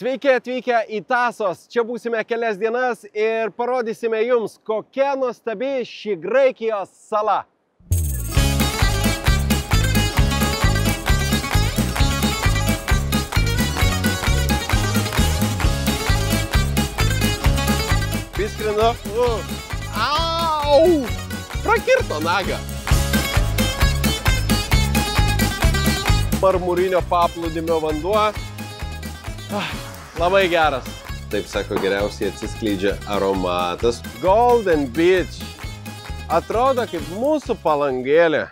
Sveiki atvykę į Tasos. Čia būsime kelias dienas ir parodysime jums, kokia nuostabi ši Graikijos sala. Piskrinu. Au! Prakirto nagą. Marmurinio paplūdimio vanduo. Labai geras. Taip sako, geriausiai atsiskleidžia aromatas. Golden Beach. Atrodo kaip mūsų palangėlė.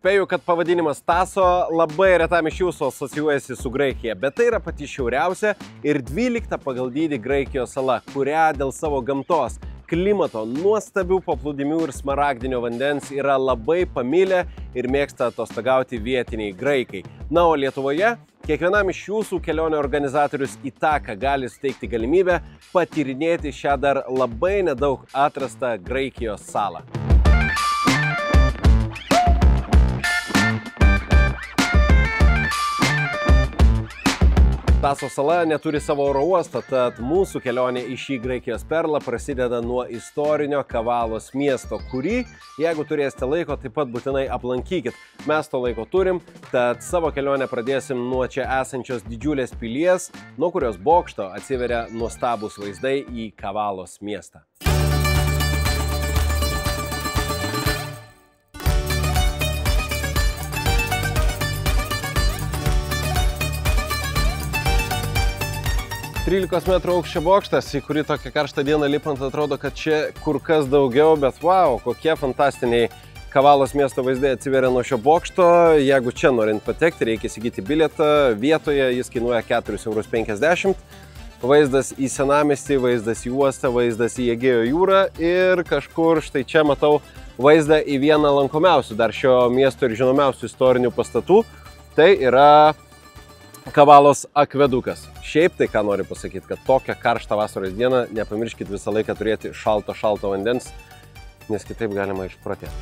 Spėju, kad pavadinimas Taso labai retam iš jūsų asocijuojasi su Graikija, bet tai yra pati šiauriausia ir 12 pagal dydį Graikijos sala, kurią dėl savo gamtos, klimato, nuostabių paplūdimių ir smaragdinio vandens yra labai pamilę ir mėgsta atostogauti vietiniai graikai. Na, o Lietuvoje kiekvienam iš jūsų kelionių organizatorius į taką gali suteikti galimybę patyrinėti šią dar labai nedaug atrastą Graikijos salą. Tasos sala neturi savo oro uostą, tad mūsų kelionė į šį Graikijos perlą prasideda nuo istorinio Kavalos miesto, kurį, jeigu turėsite laiko, taip pat būtinai aplankykit. Mes to laiko turim, tad savo kelionę pradėsim nuo čia esančios didžiulės pilies, nuo kurios bokšto atsiveria nuostabūs vaizdai į Kavalos miestą. Metrų aukščio bokštas, į kurį tokią karštą dieną lipant atrodo, kad čia kur kas daugiau, bet wow, kokie fantastiniai Kavalos miesto vaizdai atsiveria nuo šio bokšto. Jeigu čia norint patekti, reikia įsigyti bilietą. Vietoje jis kainuoja 4,50 €. Vaizdas į senamiestį, vaizdas į uostą, vaizdas į Egėjo jūrą ir kažkur štai čia matau vaizdą į vieną lankomiausių dar šio miesto ir žinomiausių istorinių pastatų. Tai yra Kavalos akvedukas. Šiaip tai ką noriu pasakyti, kad tokią karštą vasaros dieną nepamirškit visą laiką turėti šalto vandens, nes kitaip galima išprotėti.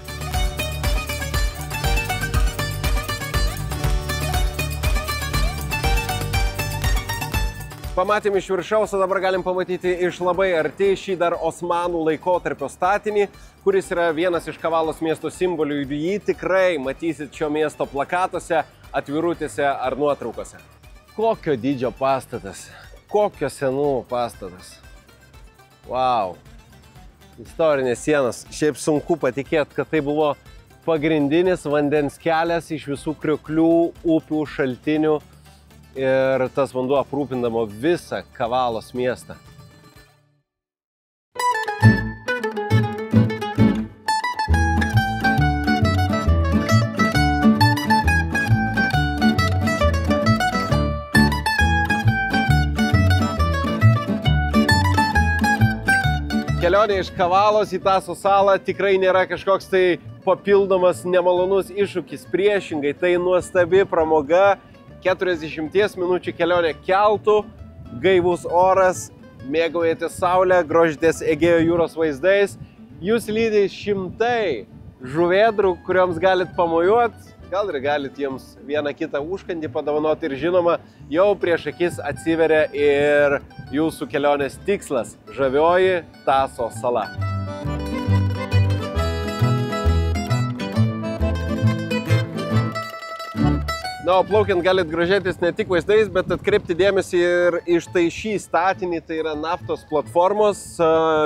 Pamatėm iš viršaus, o dabar galim pamatyti iš labai arti šį dar Osmanų laikotarpio statinį, kuris yra vienas iš Kavalos miesto simbolių. Jį tikrai matysit šio miesto plakatuose, atvirutėse ar nuotraukose. Kokio dydžio pastatas, kokio senų pastatas. Wow. Istorinės sienos. Šiaip sunku patikėti, kad tai buvo pagrindinis vandens kelias iš visų krioklių, upių, šaltinių ir tas vanduo aprūpindavo visą Kavalos miestą. Kelionė iš Kavalos į Tasos salą tikrai nėra kažkoks tai papildomas nemalonus iššūkis. Priešingai, tai nuostabi pramoga, 40 minučių kelionė keltu, gaivus oras, mėgaujatės saulę, grožitės Egėjo jūros vaizdais. Jūs lydi šimtai žuvėdrų, kurioms galit pamojuoti, gal ir galit jiems vieną kitą užkandį padovanoti ir žinoma, jau prieš akis atsiveria ir jūsų kelionės tikslas – žavioji Tasos sala. Na, o plaukiant galit grožėtis ne tik vaizdais, bet atkreipti dėmesį ir iš tai šį statinį, tai yra naftos platformos,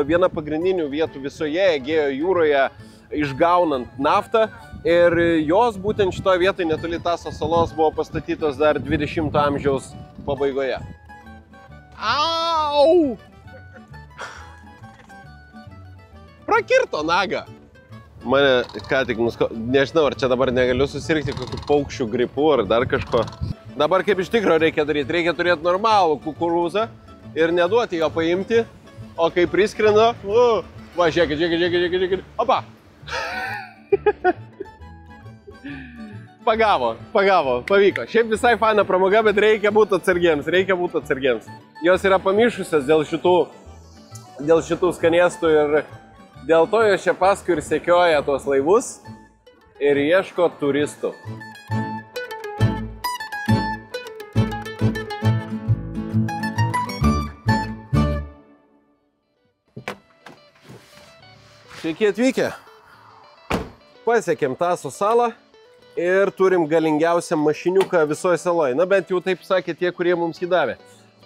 viena pagrindinių vietų visoje Egėjo jūroje išgaunant naftą. Ir jos būtent šitoje vietoje netoli Tasos salos buvo pastatytos dar 20 amžiaus pabaigoje. Au! Prakirto nagą. Mane ką tik nežinau, ar čia dabar negaliu susirgti kokių paukščių gripų ar dar kažko. Dabar kaip iš tikro reikia daryti? Reikia turėti normalų kukurūzą ir neduoti jo paimti, o kai priskrenda, va, žiūrėkit. Opa! Pagavo, pavyko. Šiaip visai faina pramoga, bet reikia būti atsargiems, Jos yra pamišusios dėl šitų dėl šitų skanėstų ir dėl to jos čia paskui ir sekioja tuos laivus ir ieško turistų. Sveiki atvykę. Pasiekėm Taso salą ir turim galingiausią mašiniuką visoje saloje. Na, bent jau taip sakė tie, kurie mums jį davė.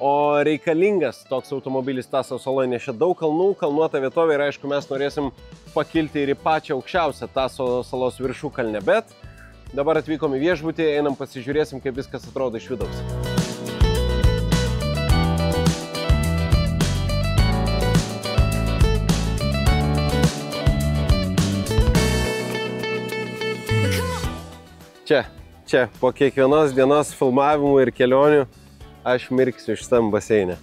O reikalingas toks automobilis Taso saloje, nes čia daug kalnų, kalnuota vietovė ir aišku, mes norėsim pakilti ir į pačią aukščiausią Taso salos viršukalnę. Bet dabar atvykom į viešbutį, einam pasižiūrėsim, kaip viskas atrodo iš vidaus. Čia, po kiekvienos dienos filmavimų ir kelionių aš mirksiu šitam baseinė.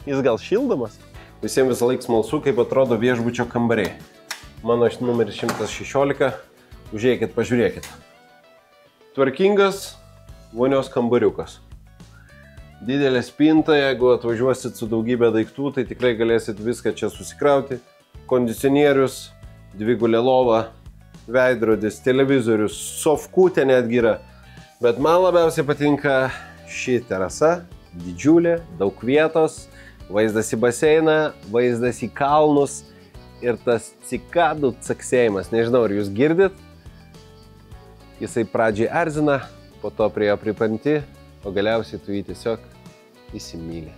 Jis gal šildomas? Visiems visą laiką smalsu, kaip atrodo viešbučio kambariai. Mano numeris 116, užėjkit, pažiūrėkit. Tvarkingas vonios kambariukas. Didelė spinta, jeigu atvažiuosit su daugybė daiktų, tai tikrai galėsit viską čia susikrauti. Kondicionierius, dvigulė lova, veidrodis, televizorius, sofkutė netgi yra. Bet man labiausiai patinka ši terasa, didžiulė, daug vietos, vaizdas į baseiną, vaizdas į kalnus ir tas cikadų caksėjimas. Nežinau, ar jūs girdit? Jisai pradžiai erzina, po to prie jo pripranti, o galiausiai tu jį tiesiog įsimylė.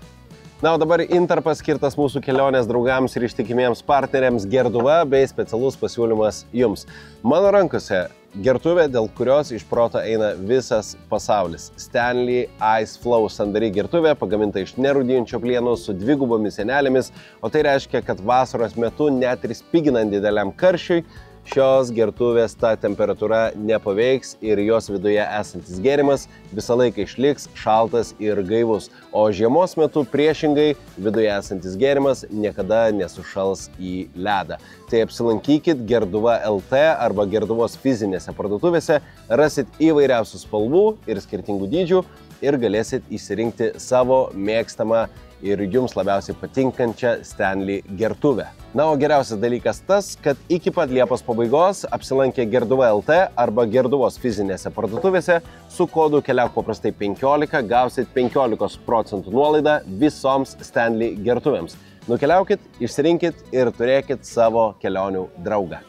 Na, o dabar intarpas skirtas mūsų kelionės draugams ir ištikimiems partneriams gertuva bei specialus pasiūlymas jums. Mano rankose gertuvė, dėl kurios iš proto eina visas pasaulis. Stanley Ice Flow sandari gertuvė, pagaminta iš nerūdijančio plieno su dvigubomis sienelėmis, o tai reiškia, kad vasaros metu net ir spiginant dideliam karščiui, šios gertuvės ta temperatūra nepaveiks ir jos viduje esantis gėrimas visą laiką išliks šaltas ir gaivus, o žiemos metu priešingai viduje esantis gėrimas niekada nesušals į ledą. Tai apsilankykit Gertuva LT arba Gertuvos fizinėse parduotuvėse, rasit įvairiausių spalvų ir skirtingų dydžių ir galėsit išsirinkti savo mėgstamą ir jums labiausiai patinkančią Stanley gertuvę. Na, o geriausias dalykas tas, kad iki pat Liepos pabaigos apsilankę Gertuva LT arba Gertuvos fizinėse parduotuvėse su kodu keliauk paprastai 15 gausit 15% nuolaidą visoms Stanley gertuvėms. Nukeliaukit, išsirinkit ir turėkit savo kelionių draugą.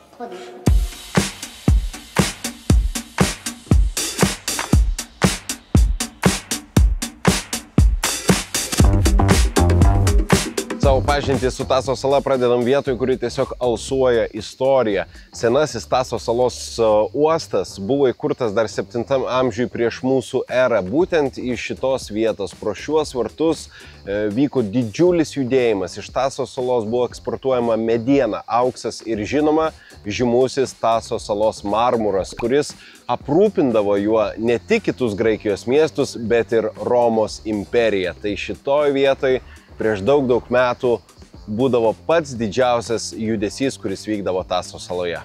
Savo pažintį su Taso sala pradedam vietoj, kuri tiesiog alsuoja istorija. Senasis Taso salos uostas buvo įkurtas dar 7 amžiui prieš mūsų erą. Būtent iš šitos vietos pro šiuos vartus vyko didžiulis judėjimas. Iš Taso salos buvo eksportuojama mediena, auksas ir žinoma žymusis Taso salos marmuras, kuris aprūpindavo juo ne tik kitus Graikijos miestus, bet ir Romos imperiją. Tai šitoj vietoj prieš daug metų būdavo pats didžiausias judesys, kuris vykdavo Taso saloje.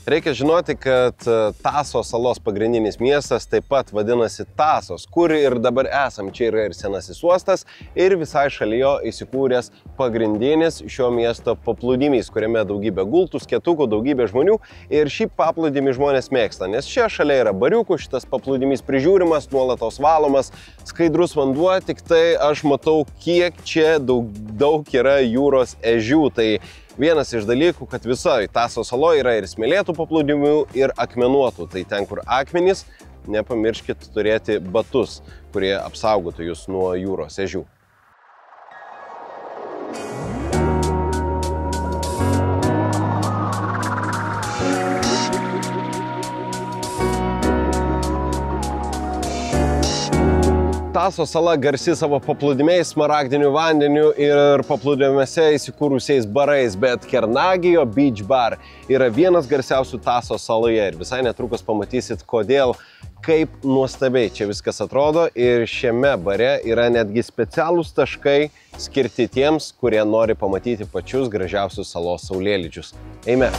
Reikia žinoti, kad Taso salos pagrindinis miestas taip pat vadinasi Tasos, kur ir dabar esam. Čia yra ir senasis uostas ir visai šalia jo įsikūręs pagrindinis šio miesto paplūdimys, kuriame daugybė gultų, skėtukų, daugybė žmonių ir šį paplūdimį žmonės mėgsta, nes čia šalia yra bariukų, šitas paplūdimys prižiūrimas, nuolatos valomas, skaidrus vanduo, tik tai aš matau, kiek čia daug yra jūros ežių. Tai vienas iš dalykų, kad visoje Taso saloje yra ir smėlėtų paplūdimių, ir akmenuotų. Tai ten, kur akmenys, nepamirškit turėti batus, kurie apsaugotų jūs nuo jūros ežių. Taso sala garsi savo paplūdimiais, smaragdiniu vandeniu ir paplūdimiuose įsikūrusiais barais, bet Kernagijo Beach Bar yra vienas garsiausių Taso saloje ir visai netrukus pamatysit, kodėl, kaip nuostabiai čia viskas atrodo ir šiame bare yra netgi specialūs taškai skirti tiems, kurie nori pamatyti pačius gražiausius salos saulėlydžius. Eime!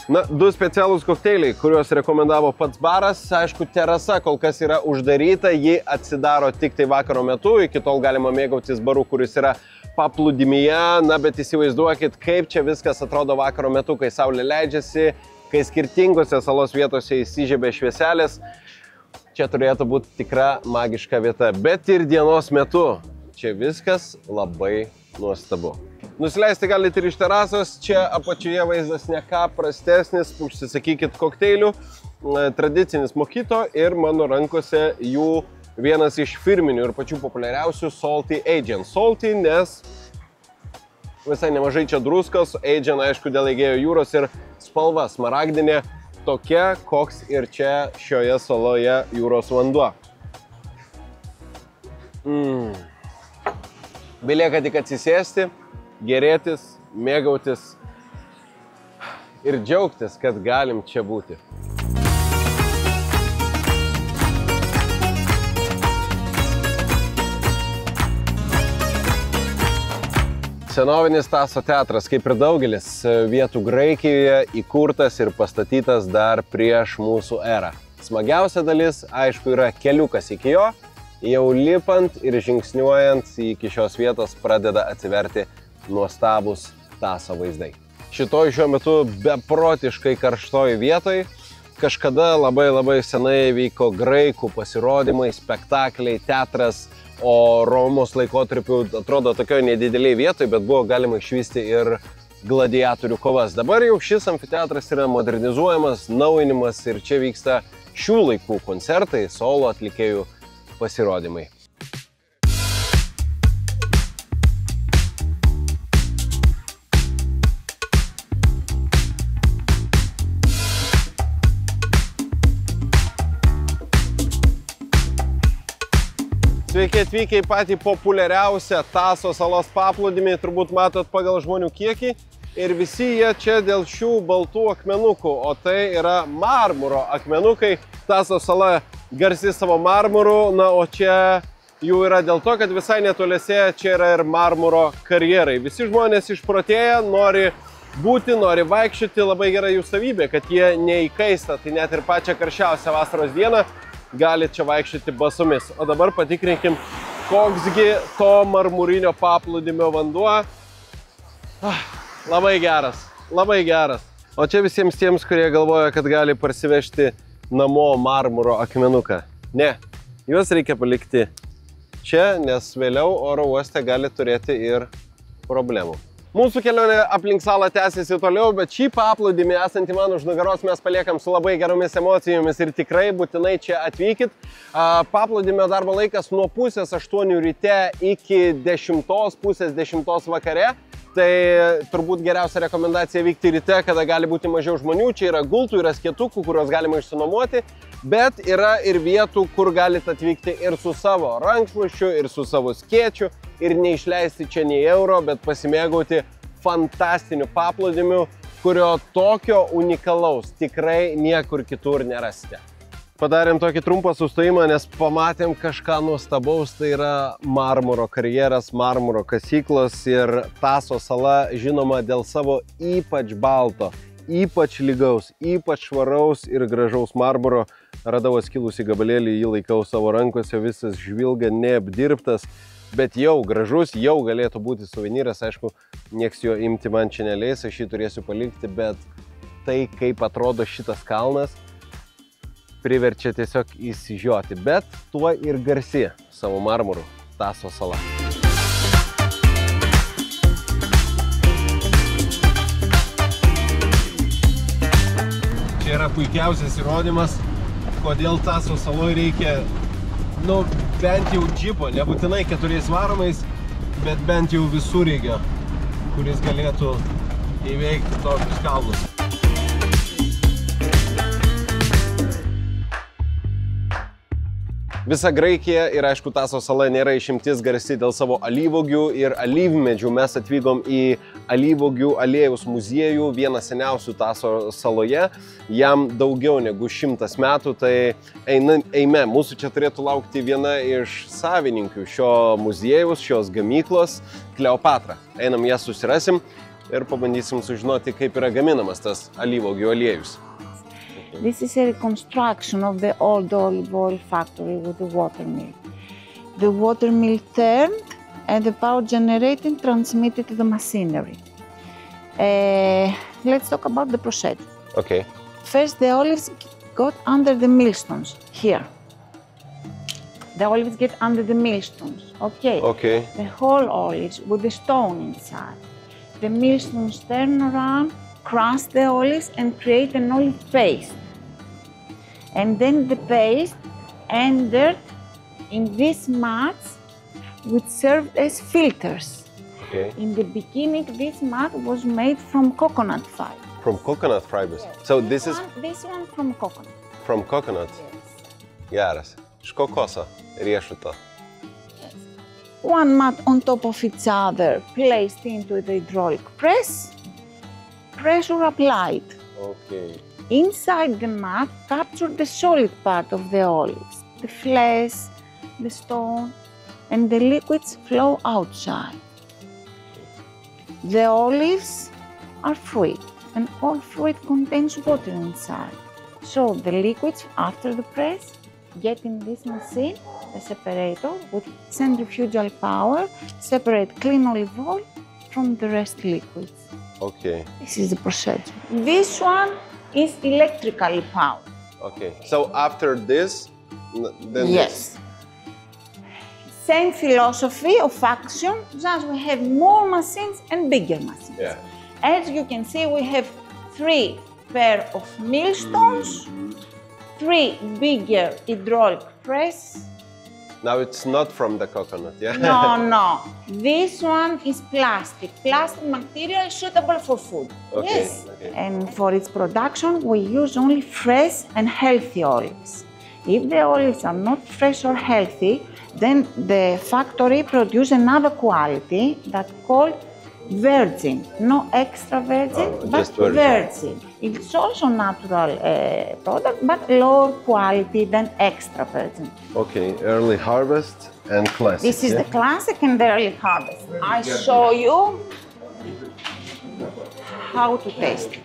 Na, 2 specialūs kokteiliai, kuriuos rekomendavo pats baras. Aišku, terasa kol kas yra uždaryta, ji atsidaro tik tai vakaro metu, iki tol galima mėgautis baru, kuris yra paplūdimyje. Na, bet įsivaizduokit, kaip čia viskas atrodo vakaro metu, kai saulė leidžiasi, kai skirtingose salos vietose įsižiebia švieselės. Čia turėtų būti tikra magiška vieta, bet ir dienos metu. Čia viskas labai nuostabu. Nusileisti galite ir iš terasos, čia apačioje vaizdas ne ką prastesnis, užsisakykit kokteilių, tradicinis mojito ir mano rankose jų vienas iš firminių ir pačių populiariausių Salty Aegean. Salty, nes visai nemažai čia druskos, Aegean aišku dėl Egėjo jūros ir spalva smaragdinė, tokia, koks ir čia šioje saloje jūros vanduo. Belieka tik atsisėsti, gerėtis, mėgautis ir džiaugtis, kad galim čia būti. Senovinis Taso teatras, kaip ir daugelis vietų Graikijoje, įkurtas ir pastatytas dar prieš mūsų erą. Smagiausia dalis, aišku, yra keliukas iki jo. Jau lipant ir žingsniuojant iki šios vietos pradeda atsiverti nuostabus Taso vaizdai. Šitoj šiuo metu beprotiškai karštoj vietoj kažkada labai senai vyko graikų pasirodymai, spektakliai, teatras, o Romos laikotarpiu atrodo tokioj nedideliai vietoj, bet buvo galima išvysti ir gladiatorių kovas. Dabar jau šis amfiteatras yra modernizuojamas, naujinimas ir čia vyksta šių laikų koncertai, solo atlikėjų pasirodymai. Sveiki atvykę į patį populiariausią Taso salos paplūdimį, turbūt matot pagal žmonių kiekį. Ir visi jie čia dėl šių baltų akmenukų, o tai yra marmuro akmenukai. Taso sala garsi savo marmuru, na, o čia jų yra dėl to, kad visai netoliese čia yra ir marmuro karjerai. Visi žmonės išprotėję, nori būti, nori vaikščioti, labai gera jų savybė, kad jie neįkaista, tai net ir pačią karščiausią vasaros dieną gali čia vaikščioti basomis. O dabar patikrinkim, koksgi to marmurinio paplūdimio vanduo. Labai geras, labai geras. O čia visiems tiems, kurie galvoja, kad gali parsivežti namo marmuro akmenuką. Ne, juos reikia palikti čia, nes vėliau oro uoste gali turėti ir problemų. Mūsų kelionė aplink salą tęsiasi toliau, bet šį paplūdimį esantį man už nugaros mes paliekam su labai geromis emocijomis ir tikrai būtinai čia atvykit. Paplūdimio darbo laikas nuo 7:30 ryte iki 10:30 vakare. Tai turbūt geriausia rekomendacija vykti ryte, kada gali būti mažiau žmonių. Čia yra gultų, yra skėtukų, kuriuos galima išsinuomoti, bet yra ir vietų, kur galite atvykti ir su savo rankšluosčiu, ir su savo skėčiu, ir neišleisti čia nei euro, bet pasimėgauti fantastiniu paplūdimiu, kurio tokio unikalaus tikrai niekur kitur nerasite. Padarėm tokį trumpą sustojimą, nes pamatėm kažką nuostabaus, tai yra marmuro karjeras, marmuro kasyklos ir Taso sala žinoma dėl savo ypač balto, ypač lygaus, ypač švaraus ir gražaus marmuro. Radau skilusį gabalėlį, jį laikau savo rankose, visas žvilga, neapdirbtas, bet jau gražus, jau galėtų būti suvenyras, aišku, nieks jo imti man čia neleis, aš jį turėsiu palikti, bet tai, kaip atrodo šitas kalnas, priverčia tiesiog įsižioti, bet tuo ir garsi savo marmuru Taso sala. Čia yra puikiausias įrodymas, kodėl Taso saloj reikia, bent jau džipo, nebūtinai 4 varomais, bet bent jau visureigio, kuris galėtų įveikti tokius kalnus. Visa Graikija ir aišku Taso sala nėra išimtis, garsi dėl savo alyvuogių ir alyvmedžių. Mes atvykom į alyvuogių aliejaus muziejų, vieną seniausių Taso saloje. Jam daugiau negu 100 metų, tai eime, mūsų čia turėtų laukti viena iš savininkių šio muziejaus, šios gamyklos, Kleopatra. Einam ją susirasim. ir pabandysim sužinoti, kaip yra gaminamas tas alyvuogių aliejus. This is a reconstruction of the old olive oil factory with the watermill. The watermill turned and the power generated transmitted to the machinery. Let's talk about the procedure. Okay. First, the olives got under the millstones, here. The olives get under the millstones, okay? Okay. The whole olives with the stone inside. The millstones turn around, crush the olives and create an olive paste. And then the paste entered in these mats which served as filters. Okay. In the beginning, this mat was made from coconut fiber. From coconut fibers. So this is This one from coconut. from coconut. Geras. Iš kokoso riešuto. One mat on top of each other, placed into the hydraulic press, pressure applied. Okay. Inside the mat, capture the solid part of the olives, the flesh, the stone, and the liquids flow outside. The olives are fruit, and all fruit contains water inside. So the liquids, after the press, get in this machine, the separator, with centrifugal power, separate clean olive oil from the rest liquids. Okay. This is the procedure. This one is electrically powered. Okay. So after this, then Yes. Same philosophy of action, just we have more machines and bigger machines. Yeah. As you can see, we have 3 pair of millstones, 3 bigger hydraulic press. Now it's not from the coconut, yeah? No. This one is plastic material suitable for food. Okay, Yes. okay. And for its production, we use only fresh and healthy olives. If the olives are not fresh or healthy, then the factory produces another quality that's called virgin. No extra virgin, but just virgin. It's also natural product, but lower quality than extra virgin. Okay, early harvest and classic. This is the classic and the early harvest. I show you how to taste it.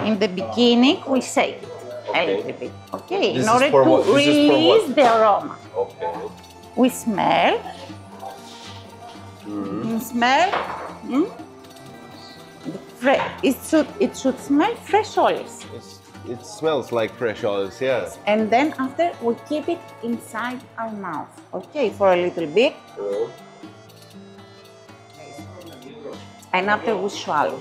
In the beginning, we shake it a little bit, okay? This In is order for to what? This is for what? release the aroma. Okay. We smell. You smell. It should smell fresh olives. It smells like fresh olives, yeah. And then after, we keep it inside our mouth, okay, for a little bit. And after, we swallow.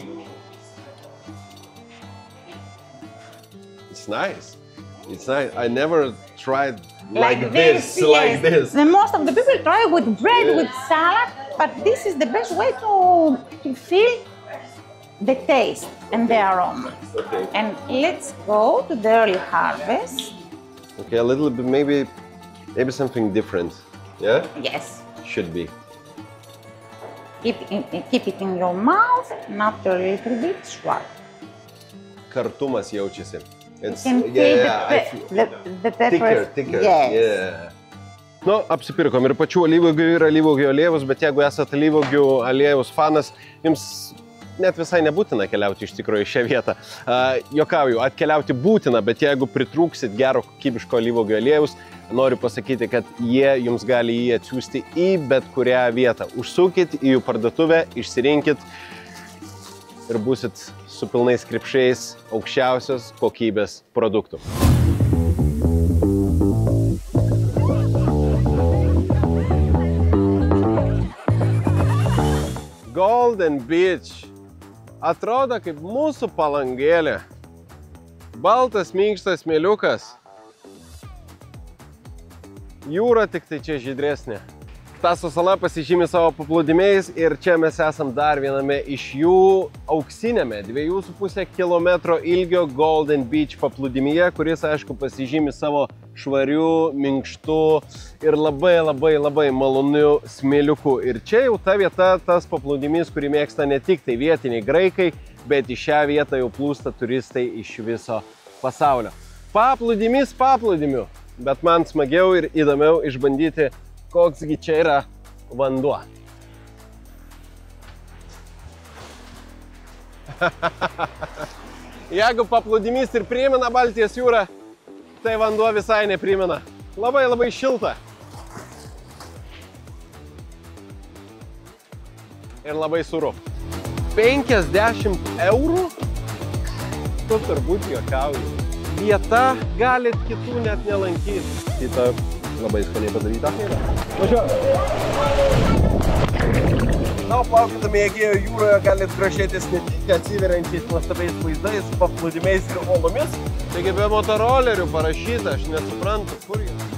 It's nice. It's nice. I never tried Like this. yes. Like this. The most of the people try with bread, with salad, but this is the best way to feel the taste and the aroma. Okay. And let's go to the early harvest. Okay, a little bit, maybe something different. Yeah? Yes. Should be. Keep it in your mouth, and after a little bit, swallow. Kartumas jaučiasi. It's, You can feel the pepper. Thicker. Yes. Yeah. Nu, apsipirkom ir pačių alyvuogių ir alyvuogių aliejus, bet jeigu esate alyvuogių aliejus fanas, jums net visai nebūtina keliauti iš tikrųjų į šią vietą. Jokauju, atkeliauti būtina, bet jeigu pritrūksit gero kokybiško alyvuogių aliejus, noriu pasakyti, kad jie jums gali jį atsiųsti į bet kurią vietą. Užsukit į jų parduotuvę, išsirinkit ir būsit su pilnais krepšiais aukščiausios kokybės produktų. Golden Beach atrodo kaip mūsų palangėlė. Baltas, minkštas smėliukas. Jūra tik tai čia žydresnė. Taso sala pasižymi savo paplūdimiais ir čia mes esam dar viename iš jų auksinėme 2,5 km ilgio Golden Beach paplūdimyje, kuris, aišku, pasižymi savo švariu, minkštu ir labai maloniu smėliuku. Ir čia jau ta vieta, tas paplūdimys, kurį mėgsta ne tik tai vietiniai graikai, bet į šią vietą jau plūsta turistai iš viso pasaulio. Paplūdimys paplūdimiu, bet man smagiau ir įdomiau išbandyti, koksgi čia yra vanduo. Jeigu paplūdimys ir primena Baltijos jūrą, tai vanduo visai neprimena. Labai labai šilta. Ir labai sūru. 50 eurų? Tu turbūt juokauji. Vieta galit kitų net nelankyti. Kita labai skaniai padaryta. Važiuoju. Na, plaukydami Egėjo jūroje galit grožėtis ne tik atsiveriančiais nuostabiais vaizdais, paplūdimiais ir uolomis. Taigi be motorolerių parašyta, aš nesuprantu, kur jie.